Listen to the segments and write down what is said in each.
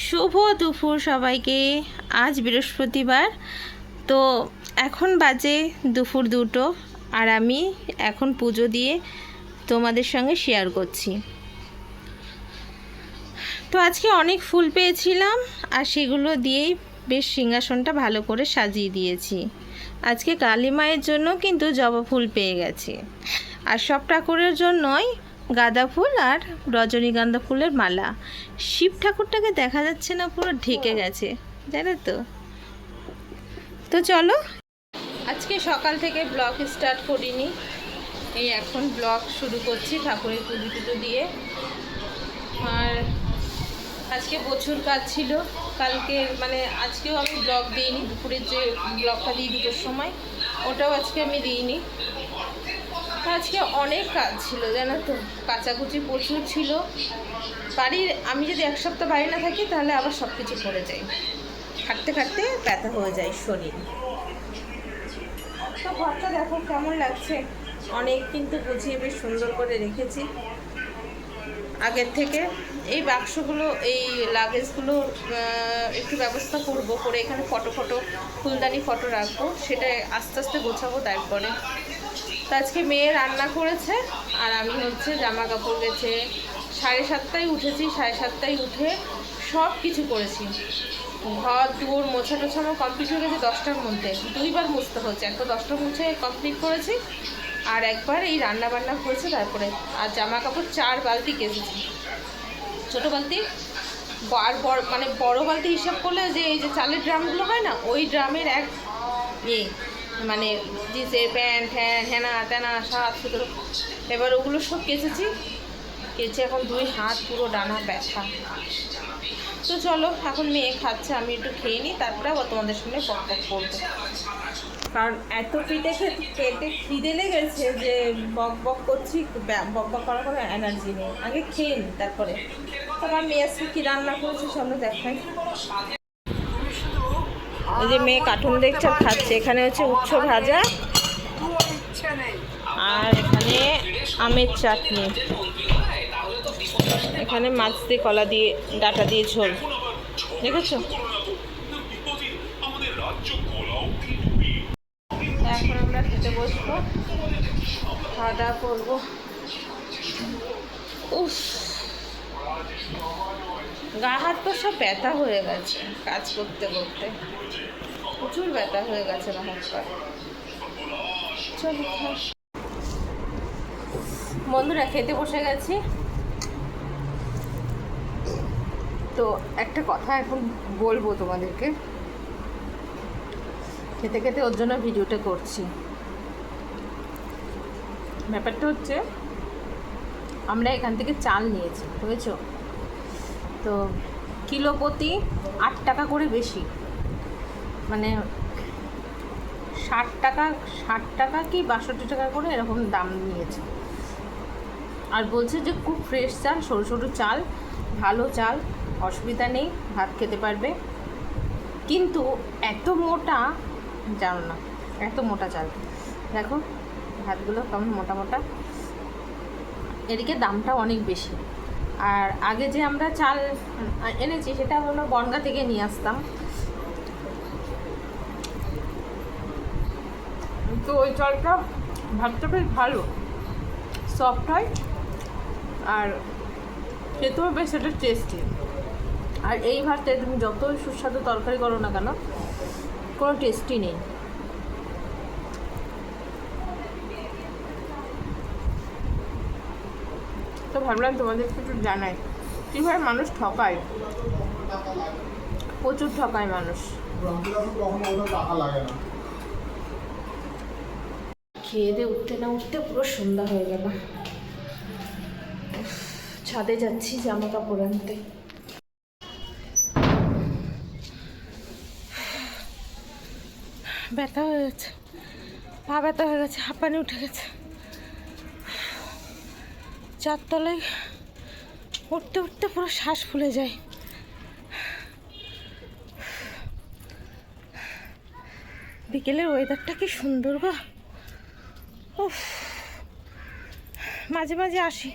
শুভ দুপুর সবাইকে। আজ বৃহস্পতিবার, তো এখন বাজে দুপুর 2টো, আর আমি এখন পুজো দিয়ে তোমাদের সঙ্গে শেয়ার করছি। তো আজকে অনেক ফুল পেয়েছিলাম, আর সেগুলো দিয়েই বেশ সিংহাসনটা ভালো করে সাজিয়ে দিয়েছি। আজকে কালী মায়ের জন্য কিন্তু জবা ফুল পেয়ে গেছি, আর সব ঠাকুরের জন্যই গাঁদা ফুল আর রজনীগন্ধা ফুলের মালা। শিব ঠাকুরটাকে দেখা যাচ্ছে না, পুরো ঢেকে গেছে, জানো তো। তো চলো, আজকে সকাল থেকে ব্লগ স্টার্ট করিনি, এই এখন ব্লগ শুরু করছি ঠাকুরের পুজো টুজো দিয়ে। আর আজকে প্রচুর কাজ ছিল, কালকে মানে আজকেও আমি ব্লগ দিইনি, দুপুরের যে ব্লগটা দিই 2টোর সময়, ওটাও আজকে আমি দিইনি। আজকে অনেক কাজ ছিল জানো তো, কাচাকুচি প্রচুর ছিল বাড়ির। আমি যদি 1 সপ্তাহ বাড়ি না থাকি তাহলে আবার সব কিছু পড়ে যাই, খাটতে খাটতে ব্যথা হয়ে যায় শরীর। তো ঘরটা দেখো কেমন লাগছে, অনেক কিন্তু গুছিয়ে বেশ সুন্দর করে রেখেছি আগের থেকে। এই বাক্সগুলো, এই লাগেজগুলো একটু ব্যবস্থা করবো, করে এখানে ফটো ফুলদানি ফটো রাখবো, সেটা আস্তে আস্তে গোছাবো তারপরে। তো আজকে মেয়ে রান্না করেছে, আর আমি হচ্ছে জামা কাপড় গেছে 7:30টায় উঠেছি, 7:30টায় উঠে সব কিছু করেছি। ঘর দুয়ার মোছা টোছা আমার কমপ্লিট হয়ে গেছে 10টার মধ্যে, 2বার মুছতে হচ্ছে। একটা 10টা মুছে কমপ্লিট করেছি, আর একবার এই রান্না বান্না হয়েছে তারপরে। আর জামা কাপড় 4 বালতি কেচেছি, ছোটো বালতি আর মানে বড় বালতি হিসাব করলে যে এই যে চালের ড্রামগুলো হয় না, ওই ড্রামের এক মানে জিন্সের প্যান্ট হ্যানা ত্যানা 7-17, এবার ওগুলো সব কেচেছি। কেচে এখন 2 হাত পুরো ডানা ব্যথা। তো চলো, এখন মেয়ে খাচ্ছে, আমি একটু খেয়ে নিই, তারপরে আবার তোমাদের সঙ্গে বক বক করবো। কারণ এত পেটে খিদে লেগেছে যে বক বক করছি, বক বক করার কোনো এনার্জি নেই। আগে খেয়ে নিই তারপরে। আমার মেয়ে আজকে কী রান্না করেছে সামনে দেখাই। এই যে মেয়ে কার্টুন দেখছে আর খাচ্ছে। এখানে হচ্ছে উচ্ছ ভাজা, আর এখানে আমের চাটনি, এখানে মাছ দিয়ে কলা দিয়ে ডাঁটা দিয়ে ঝোল, দেখেছো। এখন আমরা খেতে বসবো, খাওয়া দাওয়া করবো। উফ, গা হাত পা সব ব্যথা হয়ে গেছে, কাজ করতে করতে প্রচুর ব্যথা হয়ে গেছে গা হাত পা। চলো বন্ধুরা, খেতে বসে গেছি। তো একটা কথা এখন বলবো তোমাদেরকে, খেতে খেতে ওর জন্য ভিডিওটা করছি। ব্যাপারটা হচ্ছে, আমরা এখান থেকে চাল নিয়েছি, বুঝেছো তো, কিলো প্রতি 8 টাকা করে বেশি, মানে 60 টাকা কি 62 টাকা করে এরকম দাম নিয়েছে। আর বলছে যে খুব ফ্রেশ চাল, সরু সরু চাল, ভালো চাল, অসুবিধা নেই, ভাত খেতে পারবে। কিন্তু এত মোটা, জানো না, এত মোটা চাল। দেখো ভাতগুলো কেমন মোটা মোটা, এদিকে দামটাও অনেক বেশি। আর আগে যে আমরা চাল এনেছি সেটা হলো বনগা থেকে নিয়ে আসতাম, তো ওই চালটা ভাতটা বেশ ভালো সফট হয়, আর খেতেও বেশ সেটা টেস্টি। আর এই ভাতে তুমি যত সুস্বাদু তরকারি করো না কেন, কোনো টেস্টি নেই। তো ভাবলাম তোমাদেরকে একটু জানাই কীভাবে মানুষ ঠকায়, প্রচুর ঠকায় মানুষ। খেয়ে দিয়ে উঠতে না উঠতে পুরো সন্ধ্যা হয়ে গেল। ছাদে যাচ্ছি জামা কাপড় আনতে। ব্যথা হয়ে গেছে, পা ব্যথা হয়ে গেছে, হাঁপানি উঠে গেছে। 4 তলায় উঠতে উঠতে পুরো শ্বাস ফুলে যায়। বিকেলের ওয়েদারটা কি সুন্দর গো। উফ, মাঝে মাঝে আসি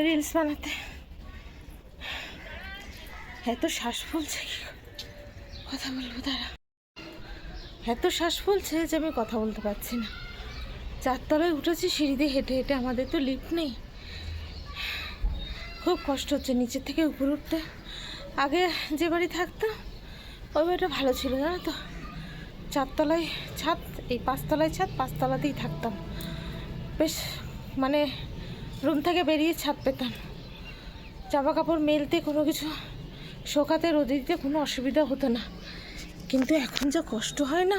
রিলস বানাতে, এত শ্বাস ফুলছে, কথা বলবো তারা, এত শ্বাস ফুলছে যে আমি কথা বলতে পারছি না। 4 তলায় উঠেছি সিঁড়ি দিয়ে হেঁটে হেঁটে, আমাদের তো লিফট নেই, খুব কষ্ট হচ্ছে নিচের থেকে উপরে উঠতে। আগে যে বাড়ি থাকতাম ওই বাড়িটা ভালো ছিল, জানো তো, 4 তলায় ছাদ, এই 5 তলায় ছাদ, 5 তলাতেই থাকতাম, বেশ মানে রুম থেকে বেরিয়ে ছাদ পেতাম, জামা কাপড় মেলতে কোনো কিছু শোকাতে রোদে দিতে কোনো অসুবিধা হতো না। কিন্তু এখন যা কষ্ট হয় না,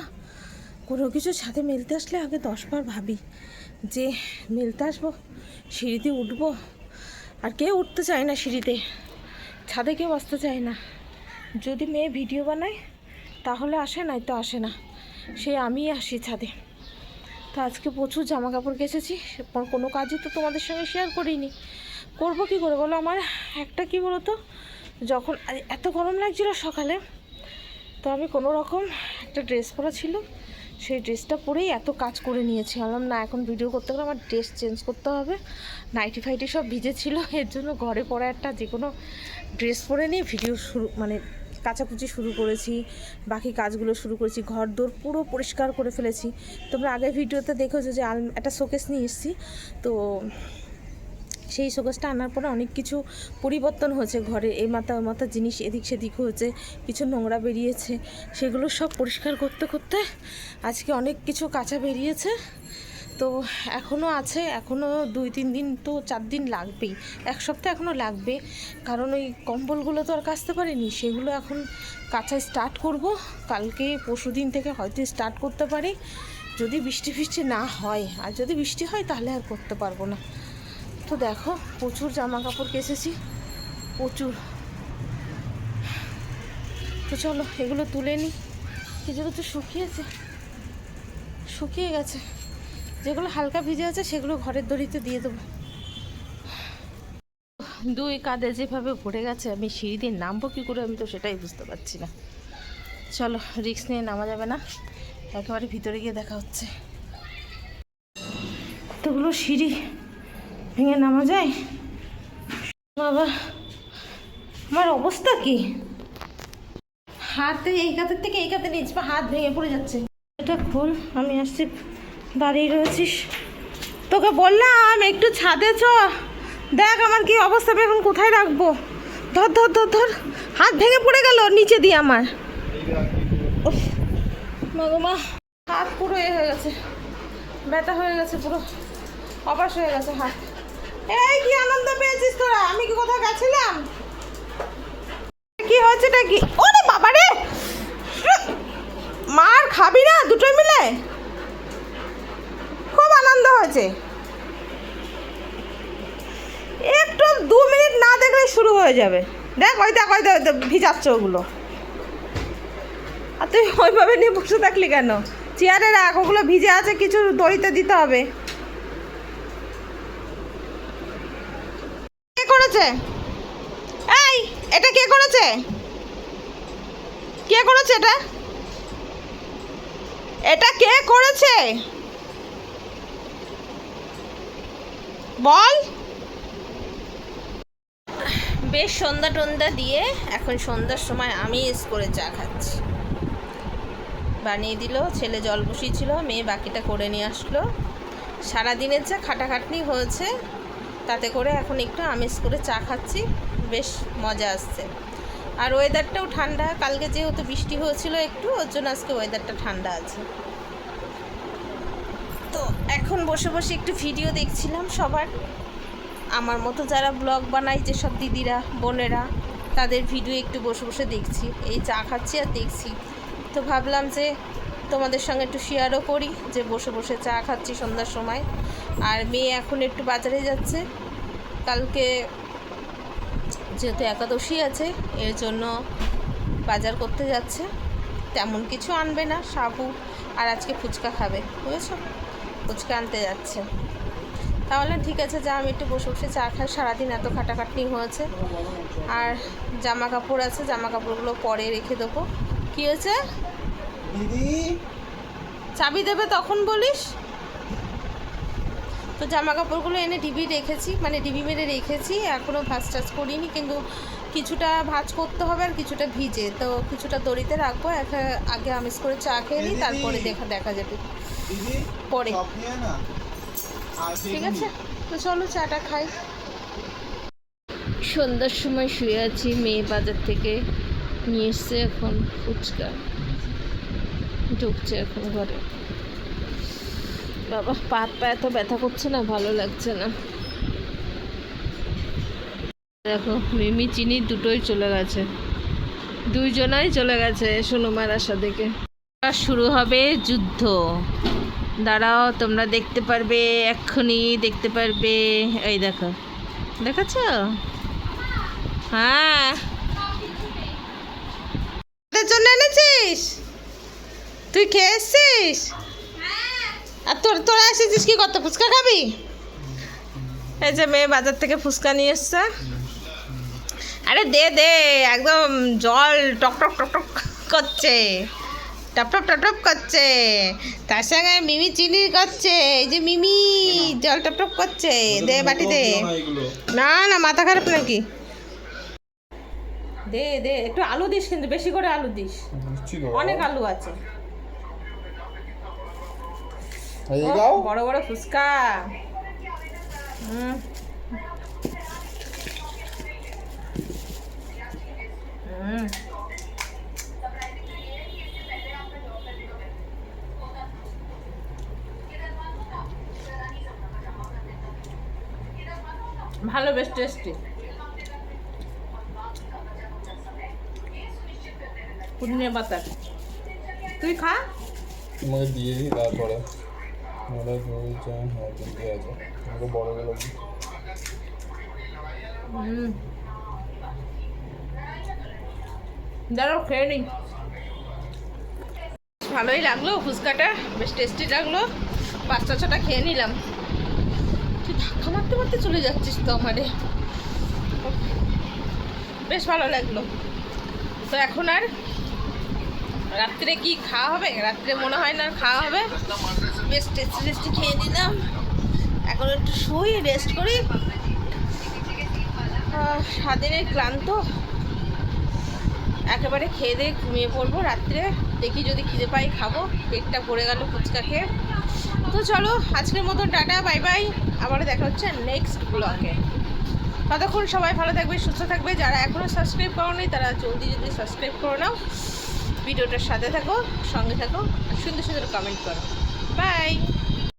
কোনো কিছু ছাদে মেলতে আসলে আগে 10 বার ভাবি যে মেলতে আসবো, সিঁড়িতে উঠবো, আর কেউ উঠতে চায় না সিঁড়িতে, ছাদে কেউ আসতে চায় না। যদি মেয়ে ভিডিও বানায় তাহলে আসে, নাই তো আসে না, সে আমিই আসি ছাদে। তো আজকে প্রচুর জামা কাপড় কেচেছি, কোনো কাজই তো তোমাদের সঙ্গে শেয়ার করিনি, করবো কী করে বলো। আমার একটা কী বলো তো, যখন এত গরম লাগছিল সকালে, তো আমি কোনো রকম একটা ড্রেস পরা ছিল, সেই ড্রেসটা পরেই এত কাজ করে নিয়েছি। ভাবলাম না, এখন ভিডিও করতে গেলে আমার ড্রেস চেঞ্জ করতে হবে, নাইটি ফাইটি সব ভিজেছিল, এর জন্য ঘরে পরা একটা যে কোনো ড্রেস পরে নিয়ে ভিডিও শুরু, মানে কাচাকুচি শুরু করেছি, বাকি কাজগুলো শুরু করেছি, ঘর দোর পুরো পরিষ্কার করে ফেলেছি। তোমরা আগের ভিডিওতে দেখেছো যে একটা শোকেস নিয়ে এসেছি, তো সেই শোকেসটা আনার পরে অনেক কিছু পরিবর্তন হয়েছে ঘরে, এই মাথা ওই মাথা জিনিস এদিক সেদিক হয়েছে, কিছু নোংরা বেরিয়েছে, সেগুলো সব পরিষ্কার করতে করতে আজকে অনেক কিছু কাঁচা বেরিয়েছে। তো এখনও আছে, এখনও 2-3 দিন তো 4 দিন লাগবেই, 1 সপ্তাহ এখনও লাগবে, কারণ ওই কম্বলগুলো তো আর কাচতে পারিনি, সেগুলো এখন কাচা স্টার্ট করব, কালকে পরশু দিন থেকে হয়তো স্টার্ট করতে পারি, যদি বৃষ্টি ফিষ্টি না হয়। আর যদি বৃষ্টি হয় তাহলে আর করতে পারবো না। তো দেখো প্রচুর জামা কাপড় কেচেছি, প্রচুর। তো চলো এগুলো তুলে নিই, যেগুলো তো শুকিয়ে গেছে, যেগুলো হালকা ভিজে আছে সেগুলো ঘরের দড়িতে দিয়ে দেবো। 2 কাঁধে যেভাবে ভরে গেছে, আমি সিঁড়ি দিয়ে নামবো কী করে আমি তো সেটাই বুঝতে পারছি না। চলো, রিস্ক নিয়ে নামা যাবে না, একেবারে ভিতরে গিয়ে দেখা হচ্ছে। এতগুলো সিঁড়ি ভেঙে নামা যায় বাবা, আমার অবস্থা কি, হাতে এই কাঁধের থেকে এই কাঁধে নিচ পা হাত ভেঙে পড়ে যাচ্ছে। এটা খোল, আমি আসছি, দাঁড়িয়ে রয়েছিস, তোকে বললাম একটু ছাদে চ, দেখ আমার কি অবস্থা, এখন কোথায় রাখবো, ধর ধর ধর ধর, হাত ভেঙে পড়ে গেল নিচে দিয়ে আমার, মা হাত পুরো হয়ে গেছে, ব্যথা হয়ে গেছে, পুরো অবাস হয়ে গেছে হাত। এই কি আনন্দ পেয়েছিস তোরা, আমি কি কোথাও গেছিলাম, কি হয়েছে এটা কি, ওরে বাবা রে, মার খাবি না দুটোই মিলে, খুব আনন্দ হয়েছে, একটু 2 মিনিট না দেখলে শুরু হয়ে যাবে, দেখ ওই দেখ ভিজাচ্ছে ওগুলো, আর তুই ওইভাবে নিয়ে বসে থাকলি কেন, চেয়ারে রাখ, ওগুলো ভিজে আছে, কিছু দড়িতে দিতে হবে। কে করেছে, এই এটা কে করেছে, কে করেছে এটা, এটা কে করেছে বল। বেশ সন্ধ্যা টন্ধা দিয়ে এখন সন্ধ্যার সময় আমি করে চা খাচ্ছি, বানিয়ে দিল ছেলে, জল বসিয়েছিল, মেয়ে বাকিটা করে নিয়ে আসলো, সারাদিনের যা খাটাখাটনি হয়েছে তাতে করে এখন একটু আমেজ করে চা খাচ্ছি, বেশ মজা আসছে। আর ওয়েদারটাও ঠান্ডা, কালকে যেহেতু বৃষ্টি হয়েছিল একটু, ওর জন্য আজকে ওয়েদারটা ঠান্ডা আছে। তো এখন বসে বসে একটু ভিডিও দেখছিলাম সবার, আমার মতো যারা ব্লগ বানায় যেসব দিদিরা বোনেরা, তাদের ভিডিও একটু বসে বসে দেখছি, এই চা খাচ্ছি আর দেখছি। তো ভাবলাম যে তোমাদের সঙ্গে একটু শেয়ারও করি যে বসে বসে চা খাচ্ছি সন্ধ্যার সময়। আর মেয়ে এখন একটু বাজারে যাচ্ছে, কালকে যেহেতু একাদশী আছে এর জন্য বাজার করতে যাচ্ছে, তেমন কিছু আনবে না, সাবু আর আজকে ফুচকা খাবে, বুঝেছো, ফুচকা আনতে যাচ্ছে। তাহলে ঠিক আছে, যা আমি একটু বসে বসে চা খাই, সারাদিন এত খাটাখাটনি হয়েছে। আর জামা কাপড় আছে, জামা কাপড়গুলো পরে রেখে দেবো। কী হয়েছে দিদি, চাবি দেবে তখন বলিস। তো জামা কাপড়গুলো এনে ডিবি রেখেছি, মানে ডিবি মেরে রেখেছি, এখনও ভাঁজ টাজ করিনি, কিন্তু কিছুটা ভাজ করতে হবে আর কিছুটা ভিজে, তো কিছুটা দড়িতে রাখবো। আগে আমিষ করে চা খেয়ে নিই, তারপরে দেখা যাবে পরে। ঠিক আছে, তো চলো চাটা খাই। সন্ধ্যার সময় শুয়ে আছি, মেয়ে বাজার থেকে নিয়ে এসছে এখন ফুচকা, ঢুকছে এখন ঘরে। বাবা পা এত ব্যথা করছে না, ভালো লাগছে না। দেখো মিমি চিনি দুটোই চলে গেছে, দুইজনাই চলে গেছে সোনমার আশা দেখে। শুরু হবে যুদ্ধ, দাঁড়াও তোমরা দেখতে পারবে, এক্ষুনি দেখতে পারবে। এই দেখো, দেখাচ্ছ? হ্যাঁ, জন্য এনেছিস তুই, খেয়ে এসছিস? আর তোরা এসেছিস কি করতে? ফুচকা খাবি? এই যে মেয়ে বাজার থেকে ফুচকা নিয়ে এসছে। আরে দে দে, একদম জল টক টক টক টক করছে, টপ টপ টপ টপ করছে। তার সঙ্গে মিমি চিনি করছে, এই যে মিমি জল টপ টপ করছে। দে বাটি দে। না না, মাথা খারাপ নাকি? দে দে, একটু আলু দিস, কিন্তু বেশি করে আলু দিস, অনেক আলু আছে। বড় বড় ফুচকা। ভালো, বেশ টেস্টি। পুদিনা পাতা তুই খা, তোমাকে দিয়ে দিই তারপরে। ওরা বলছে হ্যাঁ ঠিক আছে, আমাকে বড় গেল। দাঁড়াও খেয়ে নিই। ভালোই লাগলো ফুচকাটা, বেশ টেস্টি লাগলো। 5-6টা খেয়ে নিলাম। তুই ধাক্কা মারতে মারতে চলে যাচ্ছিস তো আমারে, বেশ ভালো লাগলো। তো এখন আর রাত্রে কি খাওয়া হবে? রাত্রে মনে হয় না খাওয়া হবে। বেশ টেস্টি টেস্টি খেয়ে নিলাম, এখন একটু শুই, রেস্ট করি। সারাদিনের ক্লান্ত, একেবারে খেয়ে দিয়ে ঘুমিয়ে পড়বো। রাত্রে দেখি যদি খিদে পাই খাবো, পেটটা ভরে গেল ফুচকা খেয়ে। তো চলো আজকের মতন টাটা, বাই বাই। আবারও দেখা হচ্ছে নেক্সট ব্লগে। ততক্ষণ সবাই ভালো থাকবে, সুস্থ থাকবে। যারা এখনও সাবস্ক্রাইব করোনি তারা জলদি সাবস্ক্রাইব করে নাও। ভিডিওটার সাথে থাকো, সঙ্গে থাকো, আর সুন্দর সুন্দর কমেন্ট করো। বাই।